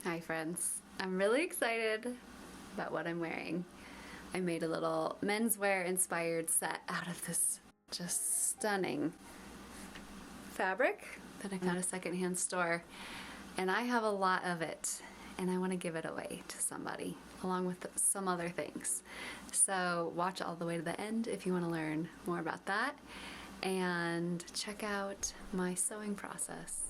Hi friends, I'm really excited about what I'm wearing. I made a little menswear inspired set out of this just stunning fabric that I found at a secondhand store, and I have a lot of it and I want to give it away to somebody along with some other things. So watch all the way to the end if you want to learn more about that, and check out my sewing process.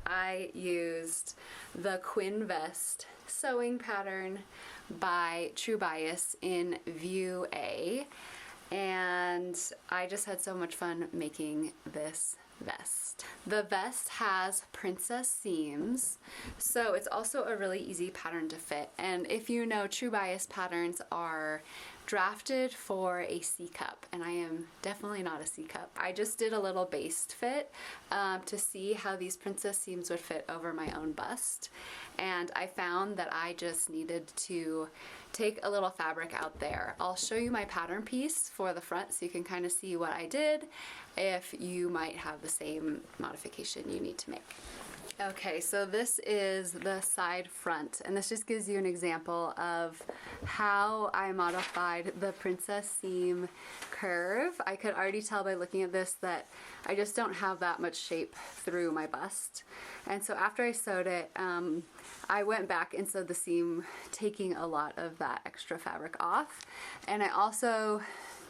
I used the Quinn Vest sewing pattern by True Bias in View A, and I just had so much fun making this vest. The vest has princess seams, so it's also a really easy pattern to fit. And if you know, True Bias patterns are drafted for a C cup, and I am definitely not a C cup. I just did a little baste fit to see how these princess seams would fit over my own bust, and I found that I just needed to take a little fabric out there. I'll show you my pattern piece for the front so you can kind of see what I did if you might have the same modification you need to make. Okay, so this is the side front, and this just gives you an example of how I modified the princess seam curve. I could already tell by looking at this that I just don't have that much shape through my bust. And so after I sewed it, I went back and sewed the seam, taking a lot of that extra fabric off. And I also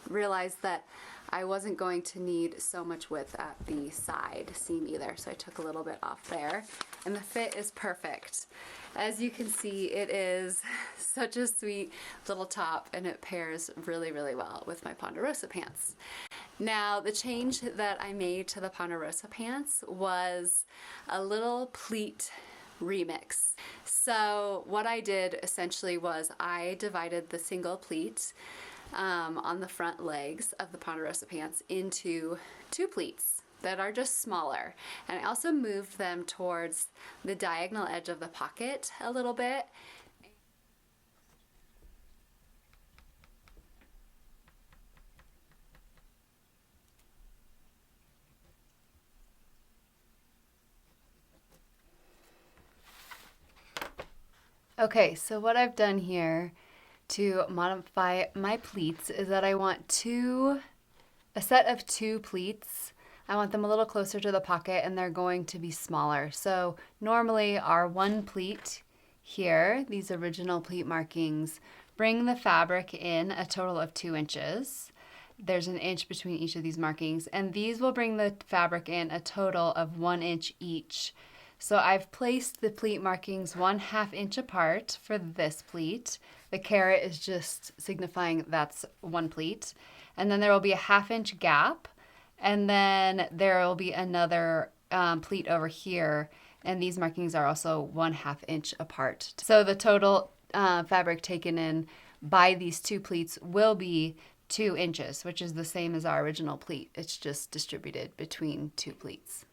realized that I wasn't going to need so much width at the side seam either, so I took a little bit off there, and the fit is perfect. As you can see, it is such a sweet little top, and it pairs really, really well with my Ponderosa pants. Now, the change that I made to the Ponderosa pants was a little pleat remix. So what I did essentially was I divided the single pleat on the front legs of the Ponderosa pants into two pleats that are just smaller, and I also moved them towards the diagonal edge of the pocket a little bit. Okay, so what I've done here to modify my pleats is that I want a set of two pleats. I want them a little closer to the pocket, and they're going to be smaller. So normally our one pleat here, these original pleat markings, bring the fabric in a total of 2 inches. There's an inch between each of these markings, and these will bring the fabric in a total of 1 inch each. So I've placed the pleat markings 1/2 inch apart for this pleat. The caret is just signifying that's one pleat. And then there will be a 1/2 inch gap. And then there will be another pleat over here. And these markings are also 1/2 inch apart. So the total fabric taken in by these two pleats will be 2 inches, which is the same as our original pleat. It's just distributed between two pleats.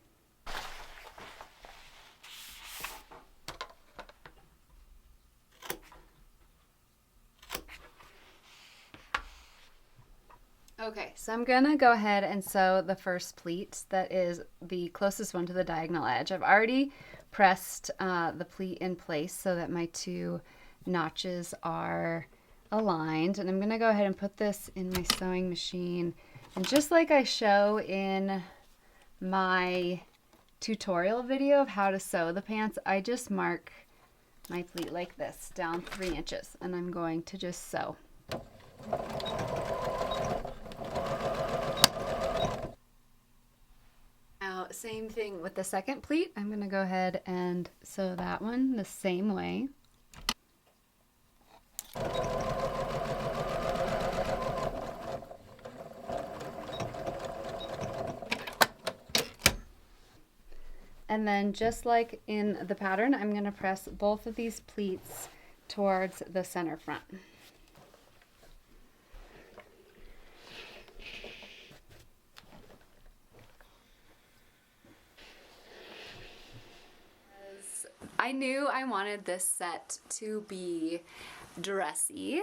Okay, so I'm gonna go ahead and sew the first pleat that is the closest one to the diagonal edge. I've already pressed the pleat in place so that my two notches are aligned, and I'm gonna go ahead and put this in my sewing machine, and just like I show in my tutorial video of how to sew the pants, I just mark my pleat like this down 3 inches, and I'm going to just sew. Same thing with the second pleat. I'm going to go ahead and sew that one the same way. And then just like in the pattern, I'm going to press both of these pleats towards the center front. I knew I wanted this set to be dressy.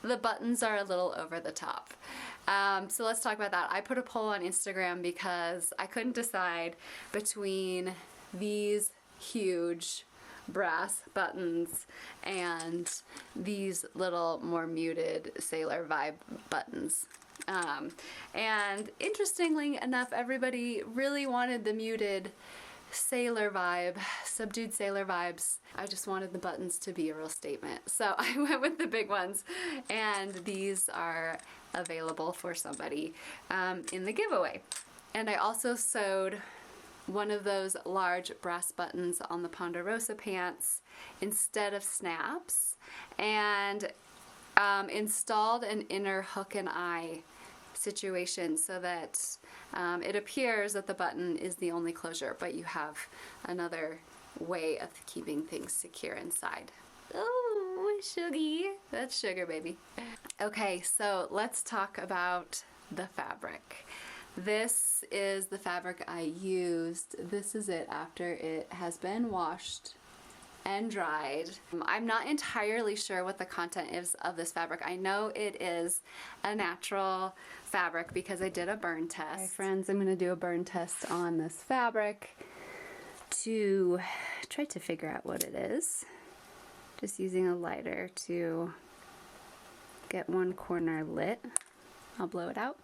The buttons are a little over the top. So let's talk about that. I put a poll on Instagram because I couldn't decide between these huge brass buttons and these little more muted sailor vibe buttons. And interestingly enough, everybody really wanted the muted sailor vibe, subdued sailor vibes. I just wanted the buttons to be a real statement. So I went with the big ones, and these are available for somebody in the giveaway. And I also sewed one of those large brass buttons on the Ponderosa Pants instead of snaps, and installed an inner hook and eye situation so that it appears that the button is the only closure, but you have another way of keeping things secure inside. Oh, Shuggy. That's sugar, baby. Okay, so let's talk about the fabric. This is the fabric I used. This is it after it has been washed and dried. I'm not entirely sure what the content is of this fabric. I know it is a natural fabric because I did a burn test. Okay, friends, I'm going to do a burn test on this fabric to try to figure out what it is. Just using a lighter to get one corner lit. I'll blow it out.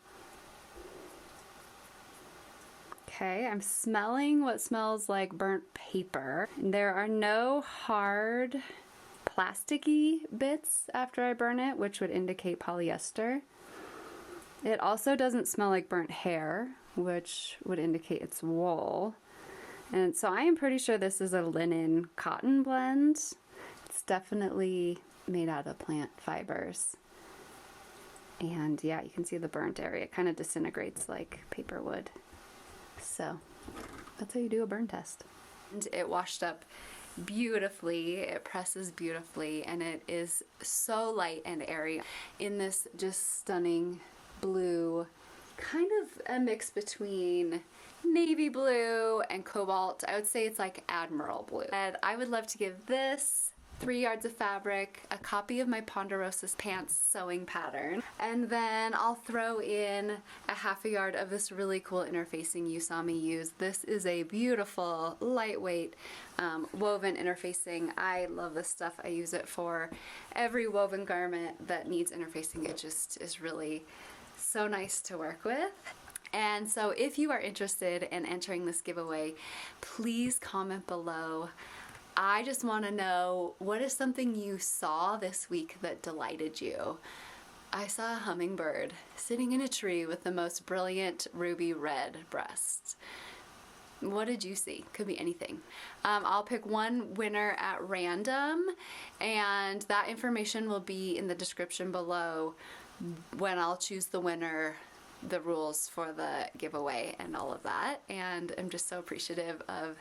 Okay, I'm smelling what smells like burnt paper. There are no hard plasticky bits after I burn it, which would indicate polyester. It also doesn't smell like burnt hair, which would indicate it's wool. And so I am pretty sure this is a linen cotton blend. It's definitely made out of plant fibers. And yeah, you can see the burnt area. It kind of disintegrates like paper would. So that's how you do a burn test. And it washed up beautifully, it presses beautifully, and it is so light and airy in this just stunning blue, kind of a mix between navy blue and cobalt. I would say it's like admiral blue. And I would love to give this 3 yards of fabric, a copy of my Ponderosa Pants sewing pattern, and then I'll throw in a ½ yard of this really cool interfacing you saw me use. This is a beautiful, lightweight, woven interfacing. I love this stuff. I use it for every woven garment that needs interfacing. It just is really so nice to work with. And so if you are interested in entering this giveaway, please comment below. I just want to know, what is something you saw this week that delighted you? I saw a hummingbird sitting in a tree with the most brilliant ruby red breasts. What did you see? Could be anything. I'll pick one winner at random, and that information will be in the description below when I'll choose the winner, the rules for the giveaway and all of that. And I'm just so appreciative of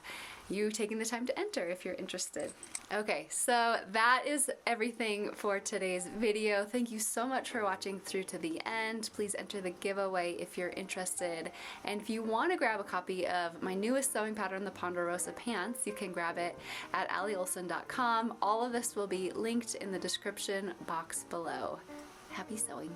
you taking the time to enter if you're interested. Okay, so that is everything for today's video. Thank you so much for watching through to the end. Please enter the giveaway if you're interested. And if you want to grab a copy of my newest sewing pattern, the Ponderosa Pants, you can grab it at AllieOlson.com. All of this will be linked in the description box below. Happy sewing.